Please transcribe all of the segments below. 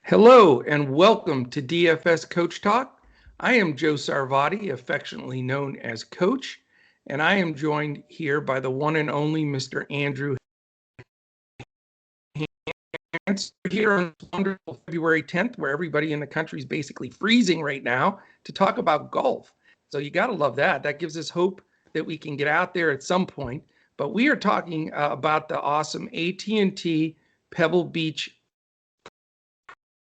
Hello and welcome to DFS Coach Talk. I am Joe Sarvati, affectionately known as Coach, and I am joined here by the one and only Mr. Andrew Hans here on this wonderful February 10th, where everybody in the country is basically freezing right now to talk about golf. So you got to love that. That gives us hope that we can get out there at some point. But we are talking about the awesome AT&T Pebble Beach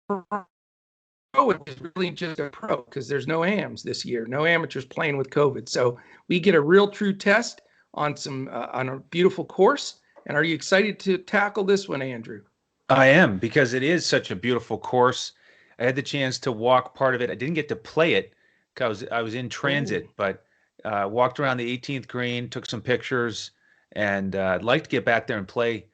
Pro is really just a pro because there's no AMs this year, no amateurs playing with COVID. So we get a real true test on on a beautiful course. And are you excited to tackle this one, Andrew? I am because it is such a beautiful course. I had the chance to walk part of it. I didn't get to play it because I was in Oh, transit, but walked around the 18th green, took some pictures, and I'd like to get back there and play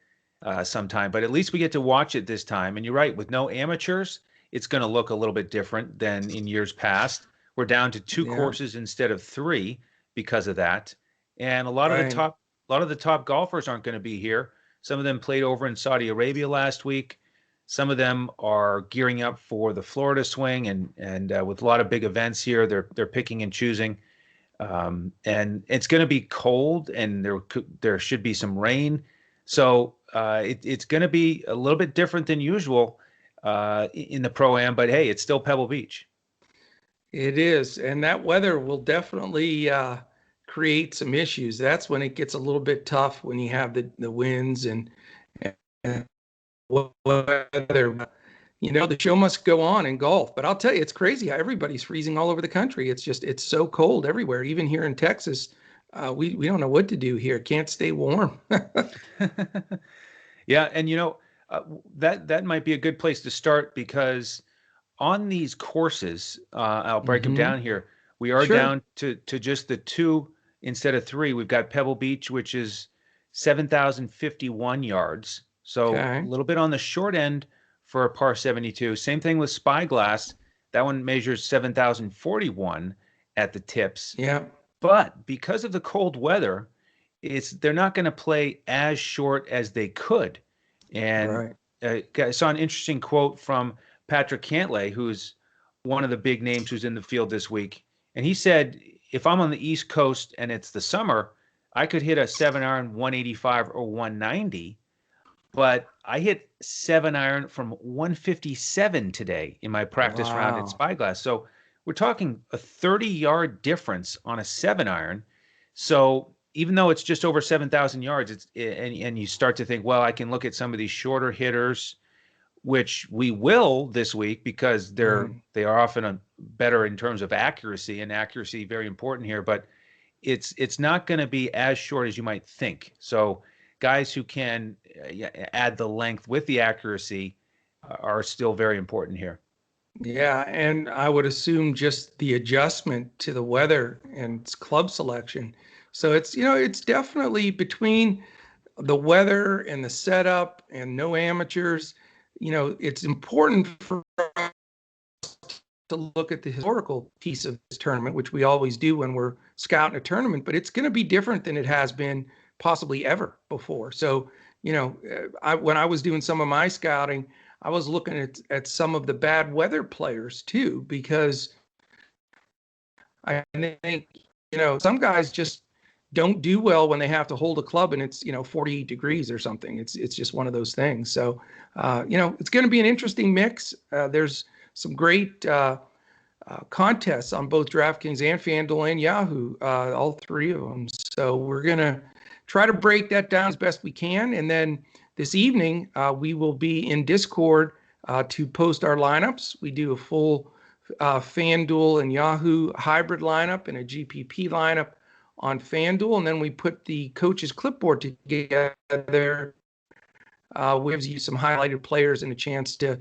sometime. But at least we get to watch it this time. And you're right, with no amateurs, it's going to look a little bit different than in years past. We're down to two yeah, courses instead of three because of that, and a lot of the right. top golfers aren't going to be here. Some of them played over in Saudi Arabia last week. Some of them are gearing up for the Florida swing, and with a lot of big events here, they're picking and choosing. And it's going to be cold, and there should be some rain, so it's going to be a little bit different than usual in the pro am. But hey, it's still Pebble Beach. It is. And that weather will definitely create some issues. That's when it gets a little bit tough when you have the winds and weather. The show must go on in golf. But I'll tell you, it's crazy how everybody's freezing all over the country. It's so cold everywhere, even here in Texas. We don't know what to do here. Can't stay warm. Yeah, and that might be a good place to start because on these courses, I'll break them Hmm. down here. We are Sure. down to just the two instead of three. We've got Pebble Beach, which is 7,051 yards. So a Okay. little bit on the short end for a par 72. Same thing with Spyglass. That one measures 7,041 at the tips. Yeah. But because of the cold weather, they're not going to play as short as they could. And Right. I saw an interesting quote from Patrick Cantlay, who's one of the big names who's in the field this week. And he said, if I'm on the East Coast and it's the summer, I could hit a 7 iron 185 or 190, but I hit 7 iron from 157 today in my practice round at Wow. Spyglass. So we're talking a 30-yard difference on a 7 iron. So even though it's just over 7,000 yards, and you start to think, well, I can look at some of these shorter hitters, which we will this week because Right. they are often better in terms of accuracy, and accuracy very important here. But it's not going to be as short as you might think. So guys who can add the length with the accuracy are still very important here. Yeah, and I would assume just the adjustment to the weather and club selection. So it's definitely between the weather and the setup and no amateurs. It's important for us to look at the historical piece of this tournament, which we always do when we're scouting a tournament, but it's going to be different than it has been possibly ever before. So, when I was doing some of my scouting, I was looking at some of the bad weather players too, because I think, some guys just don't do well when they have to hold a club and it's 48 degrees or something. It's just one of those things. So it's going to be an interesting mix. There's some great contests on both DraftKings and Fanduel and Yahoo, all three of them. So we're going to try to break that down as best we can. And then this evening, we will be in Discord to post our lineups. We do a full Fanduel and Yahoo hybrid lineup and a GPP lineup on Fanduel. And then we put the coach's clipboard together, which gives you some highlighted players and a chance to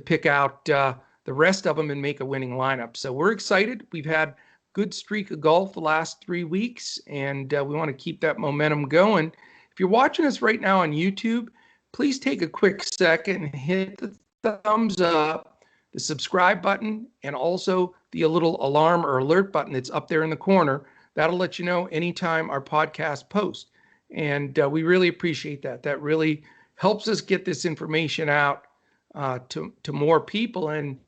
pick out the rest of them and make a winning lineup. So we're excited. We've had good streak of golf the last 3 weeks, and we want to keep that momentum going. If you're watching us right now on YouTube, please take a quick second and hit the thumbs up, the subscribe button, and also the little alarm or alert button that's up there in the corner. That'll let you know anytime our podcast posts. And we really appreciate that. That really helps us get this information out to more people. And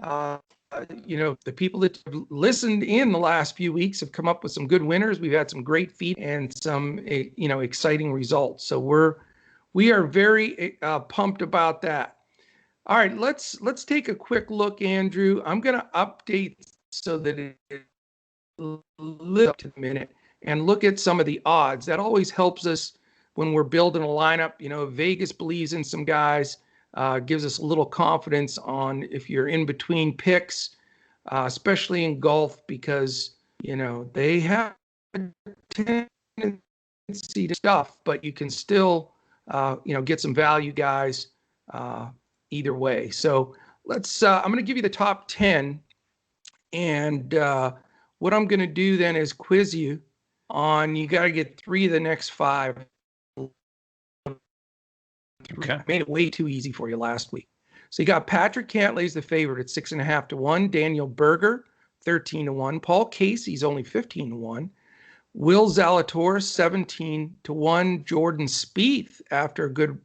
uh, the people that have listened in the last few weeks have come up with some good winners. We've had some great feed and some exciting results. So we are very pumped about that. All right, let's take a quick look, Andrew. I'm going to update so that it lives up to the minute and look at some of the odds. That always helps us when we're building a lineup. Vegas believes in some guys, gives us a little confidence on if you're in between picks, especially in golf, because they have a tendency to stuff, but you can still get some value guys either way. So I'm going to give you the top 10, and what I'm going to do then is quiz you on, you got to get 3 of the next 5. Okay. Made it way too easy for you last week. So you got Patrick Cantlay's the favorite at 6.5 to 1. Daniel Berger, 13 to 1. Paul Casey's only 15 to 1. Will Zalatoris, 17 to 1. Jordan Spieth, after a good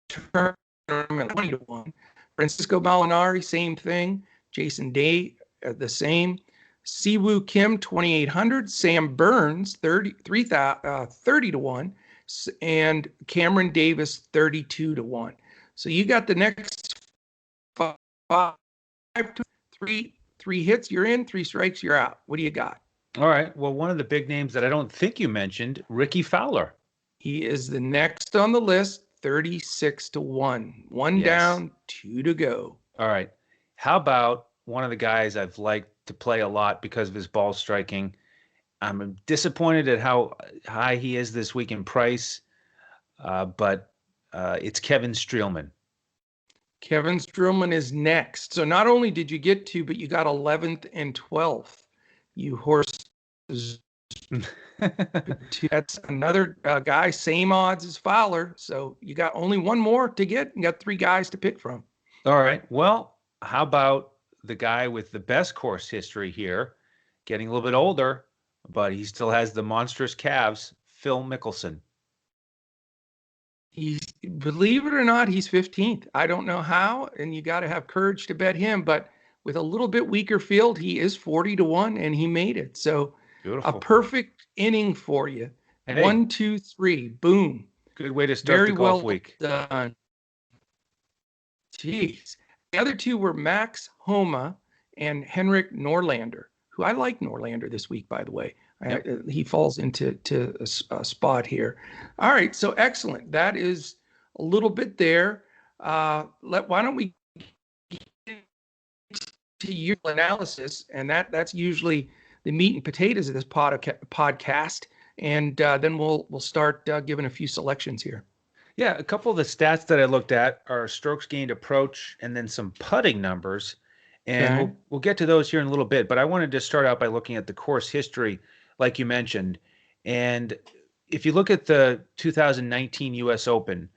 tournament, 20 to 1. Francisco Molinari, same thing. Jason Day, the same. Siwoo Kim, 2,800. Sam Burns, 30 to 1. And Cameron Davis, 32 to 1. So you got the next 5, 3 hits, you're in. 3 strikes, you're out. What do you got? All right. Well, one of the big names that I don't think you mentioned, Ricky Fowler. He is the next on the list, 36 to 1. One Yes. down, 2 to go. All right. How about one of the guys I've liked to play a lot because of his ball striking? I'm disappointed at how high he is this week in price, but it's Kevin Streelman. Kevin Streelman is next. So not only did you get 2, but you got 11th and 12th. You horses. That's another guy, same odds as Fowler. So you got only one more to get. You got 3 guys to pick from. All right. Well, how about the guy with the best course history here, getting a little bit older, but he still has the monstrous calves, Phil Mickelson. Believe it or not, he's 15th. I don't know how, and you got to have courage to bet him, but with a little bit weaker field, he is 40 to 1, and he made it. So Beautiful. A perfect inning for you. Hey, 1, 2, 3, boom. Good way to start the golf week. Done. Jeez. The other 2 were Max Homa and Henrik Norlander, who I like Norlander this week, by the way. Yep. He falls into a spot here. All right, so excellent. That is a little bit there. Why don't we get to your analysis, and that's usually the meat and potatoes of this podcast, and then we'll start giving a few selections here. Yeah, a couple of the stats that I looked at are strokes gained approach and then some putting numbers, and we'll get to those here in a little bit. But I wanted to start out by looking at the course history, like you mentioned. And if you look at the 2019 U.S. Open,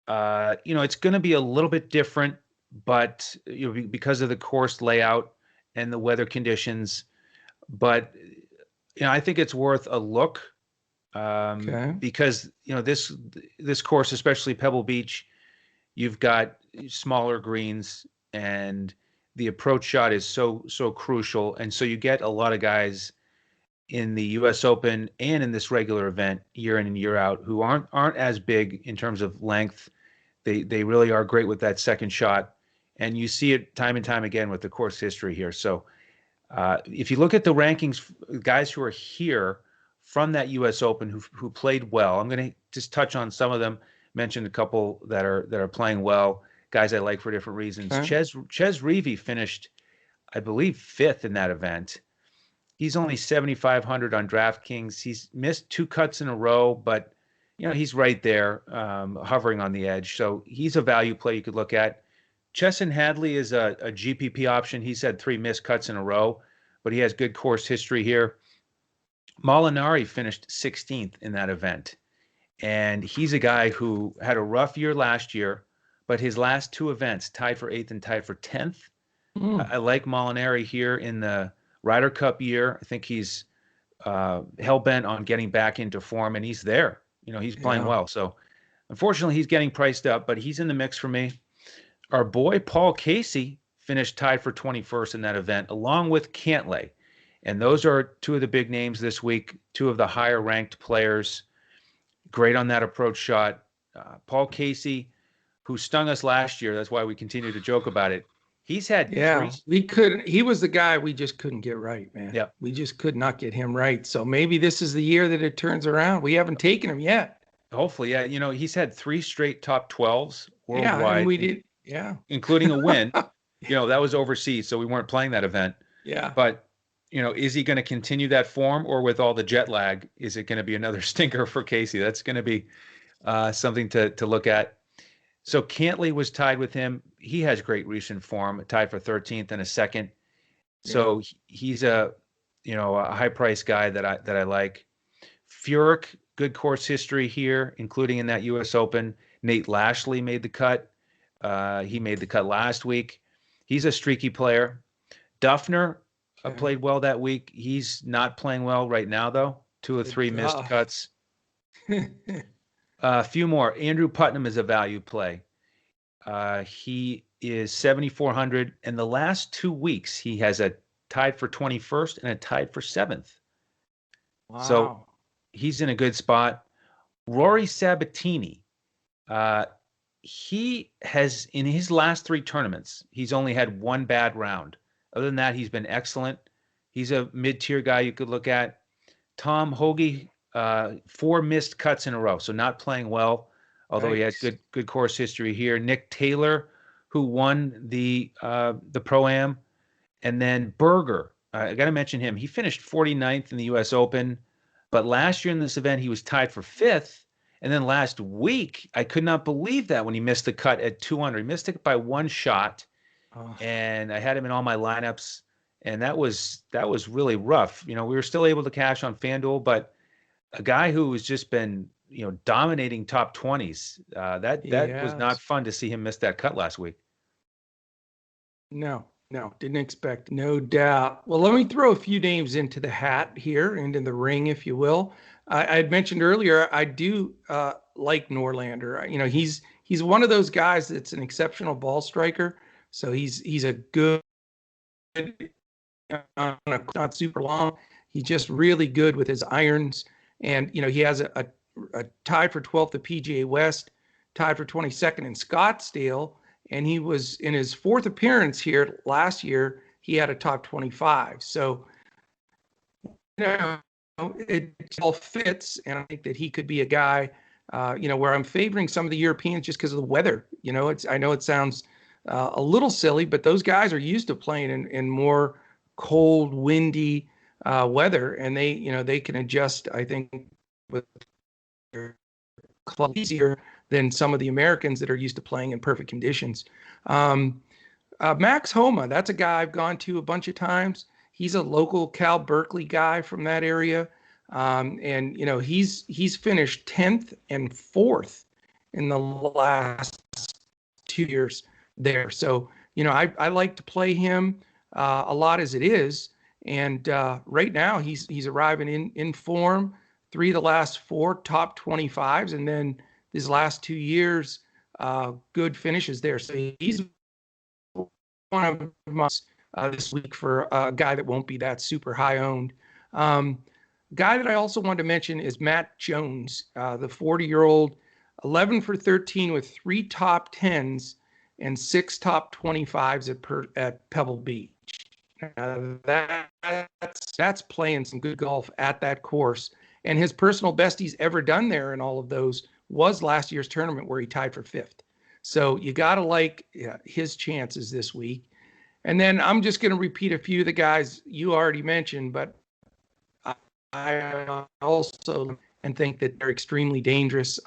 it's going to be a little bit different, but because of the course layout and the weather conditions. But I think it's worth a look because this course, especially Pebble Beach, you've got smaller greens and the approach shot is so crucial, and so you get a lot of guys in the U.S. Open and in this regular event year in and year out who aren't as big in terms of length. They really are great with that second shot, and you see it time and time again with the course history here. So if you look at the rankings, guys who are here from that U.S. Open who played well, I'm going to just touch on some of them. Mention a couple that are playing well, guys I like for different reasons. Okay. Ches Reavie finished, I believe, 5th in that event. He's only 7,500 on DraftKings. He's missed 2 cuts in a row, but he's right there, hovering on the edge. So he's a value play you could look at. Chesson Hadley is a GPP option. He's had 3 missed cuts in a row, but he has good course history here. Molinari finished 16th in that event, and he's a guy who had a rough year last year, but his last 2 events tied for 8th and tied for 10th. I like Molinari here in the Ryder Cup year. I think he's hell-bent on getting back into form, and he's there. He's playing well. So Unfortunately, he's getting priced up, but he's in the mix for me. Our boy Paul Casey finished tied for 21st in that event, along with Cantlay. And those are two of the big names this week, two of the higher ranked players. Great on that approach shot. Paul Casey, who stung us last year, that's why we continue to joke about it. He's had Yeah, he was the guy we just couldn't get right, man. Yeah. We just could not get him right. So maybe this is the year that it turns around. We haven't taken him yet. Hopefully, yeah. He's had 3 straight top 12s Yeah, worldwide. and we did, yeah. Including a win. That was overseas, so we weren't playing that event. Yeah. But, is he going to continue that form, or with all the jet lag, is it going to be another stinker for Casey? That's going to be something to look at. So Cantlay was tied with him. He has great recent form, tied for 13th and a second. So he's a high price guy that I like. Furyk, good course history here, including in that U.S. Open. Nate Lashley made the cut. He made the cut last week. He's a streaky player. Duffner played well that week. He's not playing well right now, though. 2 of 3 missed cuts. A few more. Andrew Putnam is a value play. He is 7,400. And the last 2 weeks, he has a tied for 21st and a tied for 7th. Wow. So he's in a good spot. Rory Sabatini. He has, in his last 3 tournaments, he's only had 1 bad round. Other than that, he's been excellent. He's a mid-tier guy you could look at. Tom Hoge, 4 missed cuts in a row, so not playing well, although he had good course history here. Nick Taylor, who won the Pro-Am. And then Berger, I got to mention him. He finished 49th in the U.S. Open, but last year in this event, he was tied for 5th. And then last week, I could not believe that when he missed the cut at 200. He missed it by 1 shot, and I had him in all my lineups, and that was really rough. We were still able to cash on FanDuel, but a guy who has just been dominating top 20s, that was not fun to see him miss that cut last week. No, didn't expect, no doubt. Well, let me throw a few names into the hat here, into the ring, if you will. I had mentioned earlier, I do like Norlander. He's one of those guys that's an exceptional ball striker. So he's a good, not super long. He's just really good with his irons. And, he has a tied for 12th at PGA West, tied for 22nd in Scottsdale. And he was in his 4th appearance here last year. He had a top 25. So, it all fits. And I think that he could be a guy, where I'm favoring some of the Europeans just because of the weather. I know it sounds a little silly, but those guys are used to playing in more cold, windy weather, and they can adjust, I think, with their club easier than some of the Americans that are used to playing in perfect conditions. Max Homa, that's a guy I've gone to a bunch of times. He's a local Cal Berkeley guy from that area. And he's finished 10th and 4th in the last 2 years there. So, I like to play him a lot as it is. And right now he's arriving in form. 3 of the last 4 top 25s. And then his last 2 years, good finishes there. So he's one of my this week for a guy that won't be that super high owned. Guy that I also wanted to mention is Matt Jones, the 40-year-old, 11 for 13 with 3 top 10s and 6 top 25s at Pebble Beach. That's playing some good golf at that course. And his personal best he's ever done there in all of those was last year's tournament where he tied for 5th. So you got to like his chances this week. And then I'm just going to repeat a few of the guys you already mentioned, but I also think that they're extremely dangerous.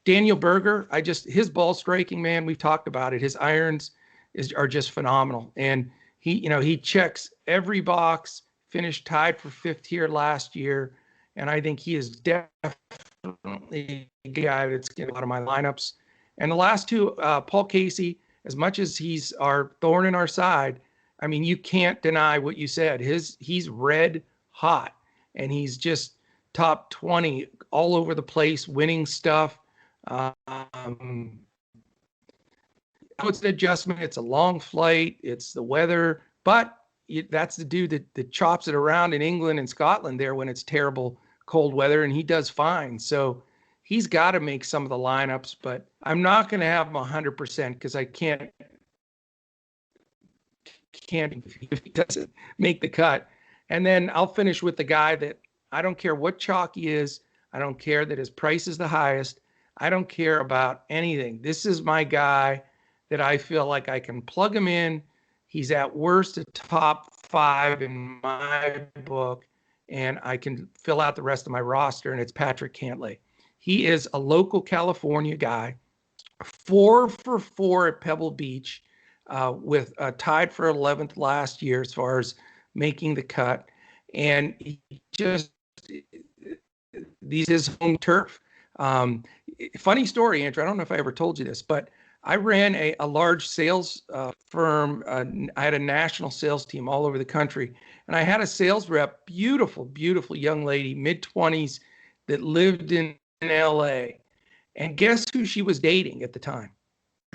Daniel Berger, his ball striking, man, we've talked about it. His irons are just phenomenal. And he checks every box, finished tied for 5th here last year. And I think he is definitely a guy that's getting a lot of my lineups. And the last 2, Paul Casey, as much as he's our thorn in our side, I mean, you can't deny what you said. He's red hot, and he's just top 20 all over the place, winning stuff. Um, it's an adjustment. It's a long flight. It's the weather, but that's the dude that chops it around in England and Scotland there when it's terrible cold weather, and he does fine. So he's got to make some of the lineups, but I'm not going to have him 100% because I can't if he doesn't make the cut. And then I'll finish with the guy that I don't care what chalk he is. I don't care that his price is the highest. I don't care about anything. This is my guy that I feel like I can plug him in. He's at worst a top 5 in my book, and I can fill out the rest of my roster, and it's Patrick Cantlay. He is a local California guy, 4 for 4 at Pebble Beach, with tied for 11th last year as far as making the cut. And he just, these is home turf. Funny story, Andrew. I don't know if I ever told you this, but I ran a large sales firm. I had a national sales team all over the country. And I had a sales rep, beautiful, beautiful young lady, mid-20s, that lived in LA. And guess who she was dating at the time?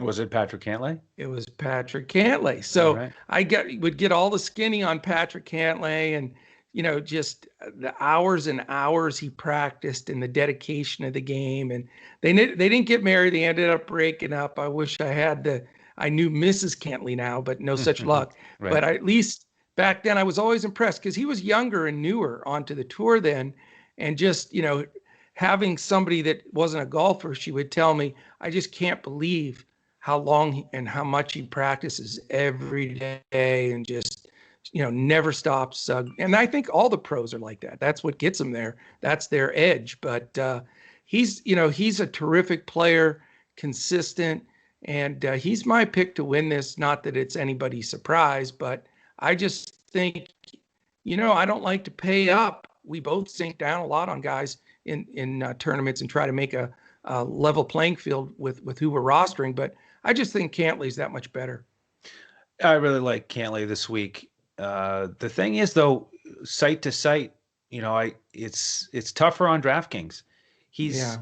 Was it Patrick Cantlay? It was Patrick Cantlay. So right. I would get all the skinny on Patrick Cantlay, and just the hours and hours he practiced and the dedication of the game. And they didn't get married. They ended up breaking up. I wish I knew Mrs. Cantlay now, but no such luck. Right. But at least back then I was always impressed because he was younger and newer onto the tour then, and just having somebody that wasn't a golfer, she would tell me, I just can't believe how long and how much he practices every day and just, never stops. And I think all the pros are like that. That's what gets them there. That's their edge. But he's a terrific player, consistent, and he's my pick to win this. Not that it's anybody's surprise, but I just think, I don't like to pay up. We both sink down a lot on guys in tournaments and try to make a level playing field with who we're rostering. But I just think Cantlay's that much better. I really like Cantlay this week. The thing is, though, site to site, it's tougher on DraftKings. He's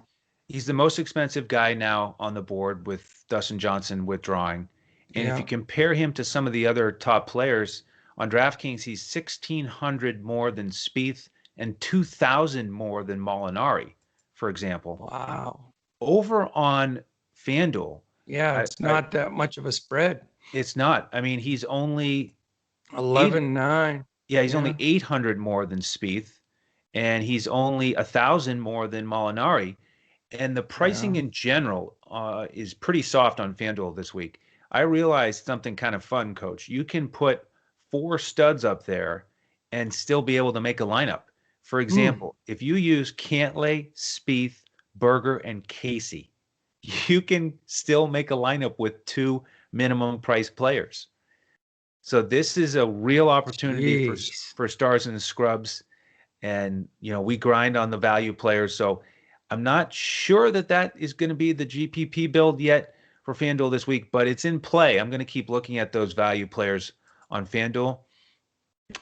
the most expensive guy now on the board with Dustin Johnson withdrawing. And if you compare him to some of the other top players on DraftKings, he's 1,600 more than Spieth and 2,000 more than Molinari, for example. Wow. Over on Fanduel. Yeah, it's not that much of a spread. It's not. I mean, he's only 11-9. Yeah, he's only 800 more than Spieth, and he's only 1,000 more than Molinari. And the pricing in general is pretty soft on FanDuel this week. I realized something kind of fun, Coach. You can put 4 studs up there and still be able to make a lineup. For example, if you use Cantlay, Spieth, Berger, and Casey, you can still make a lineup with 2 minimum price players. So this is a real opportunity for stars and scrubs. And, we grind on the value players. So I'm not sure that is going to be the GPP build yet for FanDuel this week, but it's in play. I'm going to keep looking at those value players on FanDuel.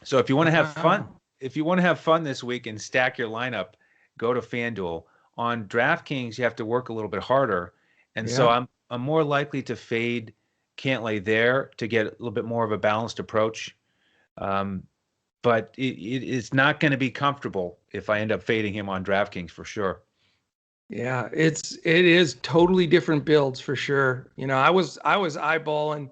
So if you want to have fun this week and stack your lineup, go to FanDuel. On DraftKings, you have to work a little bit harder. And so I'm more likely to fade Cantlay there to get a little bit more of a balanced approach. But it's not going to be comfortable if I end up fading him on DraftKings for sure. Yeah, it is totally different builds for sure. I was eyeballing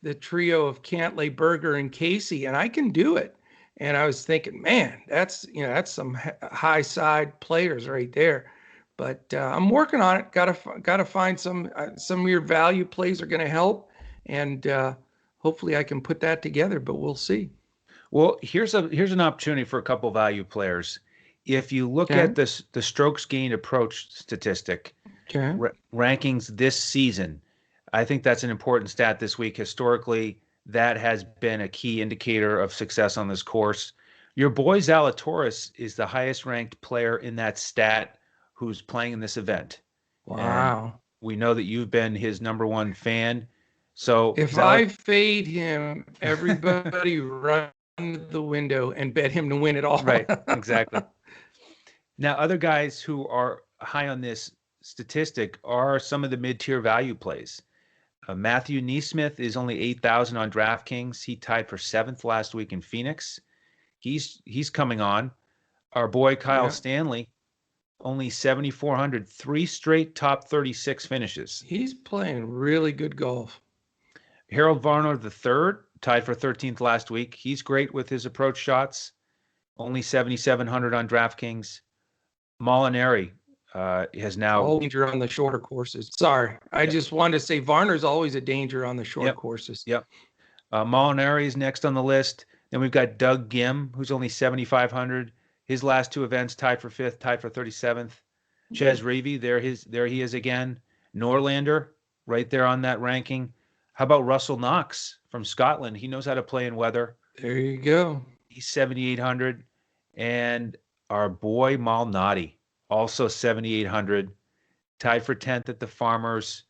the trio of Cantlay, Berger, and Casey, and I can do it. And I was thinking, man, that's some high side players right there. But I'm working on it. Got to find some of your value plays are going to help, and hopefully I can put that together. But we'll see. Well, here's an opportunity for a couple value players. If you look at the strokes gained approach statistic rankings this season, I think that's an important stat this week. Historically, that has been a key indicator of success on this course. Your boy Zalatoris is the highest ranked player in that stat who's playing in this event. Wow. And we know that you've been his number one fan. So if I fade him, everybody run the window and bet him to win it all. Right, exactly. Now, other guys who are high on this statistic are some of the mid-tier value plays. Matthew Neesmith is only 8,000 on DraftKings. He tied for 7th last week in Phoenix. He's coming on. Our boy Kyle Yeah. Stanley, only 7,400, 3 straight top 36 finishes. He's playing really good golf. Harold Varner III tied for 13th last week. He's great with his approach shots. Only 7,700 on DraftKings. Molinari has now. All danger on the shorter courses. Sorry, I just wanted to say Varner's always a danger on the short courses. Yep. Molinari is next on the list. Then we've got Doug Gim, who's only 7,500. His last 2 events tied for 5th, tied for 37th. Ches Reavie, there he is again. Norlander, right there on that ranking. How about Russell Knox from Scotland? He knows how to play in weather. There you go. He's 7,800. And our boy Malnati, also 7,800, tied for 10th at the Farmers.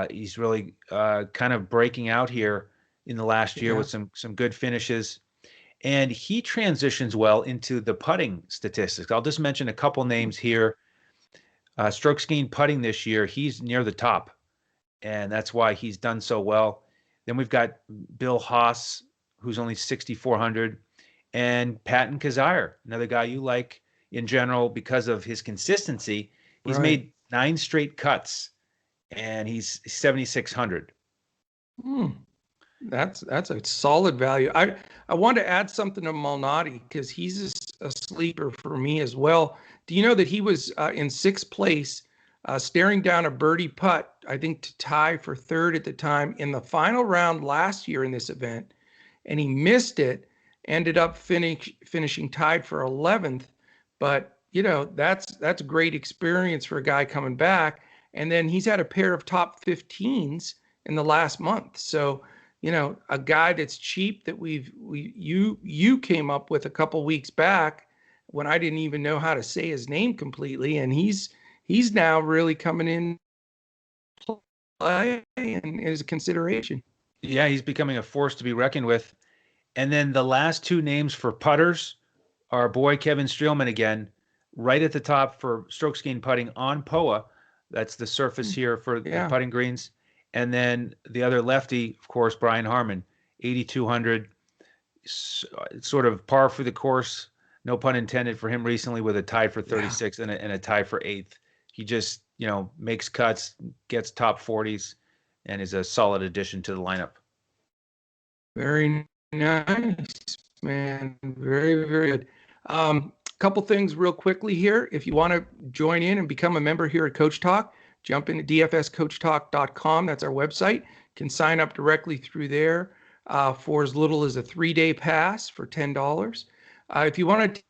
He's really kind of breaking out here in the last year with some good finishes. And he transitions well into the putting statistics. I'll just mention a couple names here. Strokes gained putting this year, he's near the top, and that's why he's done so well. Then we've got Bill Haas, who's only 6,400, and Patton Kizzire, another guy you like in general because of his consistency. He's made 9 straight cuts, and he's 7,600. That's a solid value. I want to add something to Malnati because he's a sleeper for me as well. Do you know that he was in 6th place, staring down a birdie putt, I think to tie for 3rd at the time in the final round last year in this event, and he missed it, ended up finishing tied for 11th. But that's great experience for a guy coming back. And then he's had a pair of top 15s in the last month. So a guy that's cheap that you came up with a couple weeks back when I didn't even know how to say his name completely, and he's now really coming in play and is a consideration. Yeah, he's becoming a force to be reckoned with. And then the last 2 names for putters, our boy Kevin Streelman again, right at the top for strokes gained putting on POA. That's the surface here for the putting greens. And then the other lefty, of course, Brian Harmon, 8,200, sort of par for the course, no pun intended for him recently, with a tie for 36 and a tie for 8th. He just, makes cuts, gets top 40s, and is a solid addition to the lineup. Very nice, man. Very, very good. Couple things real quickly here. If you want to join in and become a member here at Coach Talk, jump into dfscoachtalk.com. That's our website. You can sign up directly through there for as little as a 3-day pass for $10. If you want to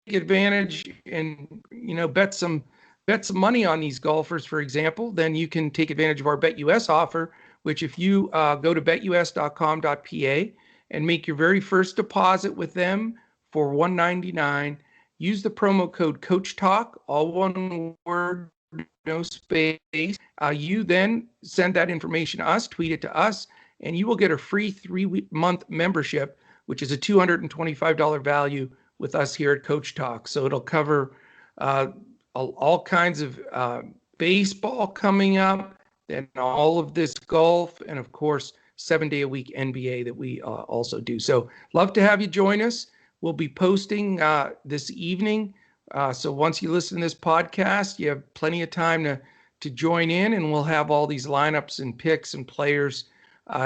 take advantage and bet some money on these golfers, for example, then you can take advantage of our BetUS offer, which if you go to betus.com.pa and make your very first deposit with them for $199, use the promo code CoachTalk, all one word, no space. You then send that information to us, tweet it to us, and you will get a free 3-month membership, which is a $225 value with us here at Coach Talk. So it'll cover all kinds of baseball coming up, then all of this golf, and of course, 7-day-a-week NBA that we also do. So love to have you join us. We'll be posting this evening. So once you listen to this podcast, you have plenty of time to join in, and we'll have all these lineups and picks and players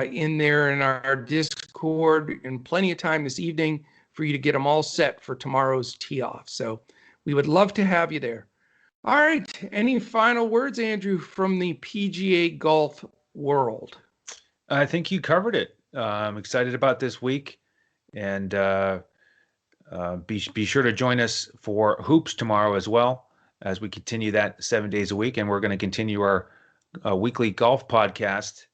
in there in our Discord, and plenty of time this evening for you to get them all set for tomorrow's tee off. So we would love to have you there. All right. Any final words, Andrew, from the PGA golf world? I think you covered it. I'm excited about this week, and be sure to join us for Hoops tomorrow as well, as we continue that 7 days a week. And we're going to continue our weekly golf podcast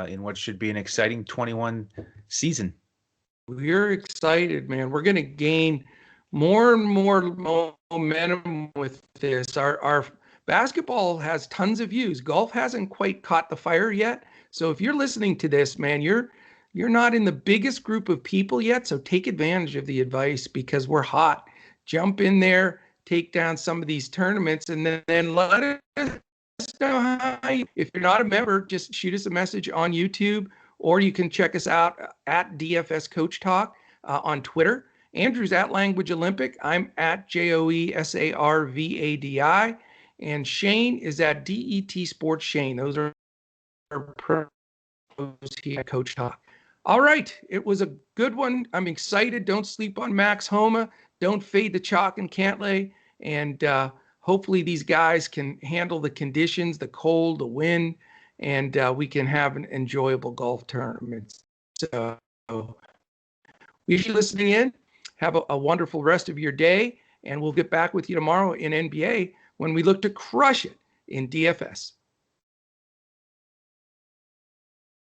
in what should be an exciting 21 season. We're excited, man. We're going to gain more and more momentum with this. Our basketball has tons of views. Golf hasn't quite caught the fire yet. So if you're listening to this, man, you're not in the biggest group of people yet. So take advantage of the advice because we're hot. Jump in there, take down some of these tournaments, and then let us know if you're not a member, just shoot us a message on YouTube, or you can check us out at DFS Coach Talk on Twitter. Andrew's at Language Olympic. I'm at JOESARVADI. And Shane is at DET Sports Shane. Those are pros here at Coach Talk. All right. It was a good one. I'm excited. Don't sleep on Max Homa. Don't fade the chalk and Cantlay. And hopefully these guys can handle the conditions, the cold, the wind, and we can have an enjoyable golf tournament. So we should be listening in. Have a wonderful rest of your day, and we'll get back with you tomorrow in NBA when we look to crush it in DFS.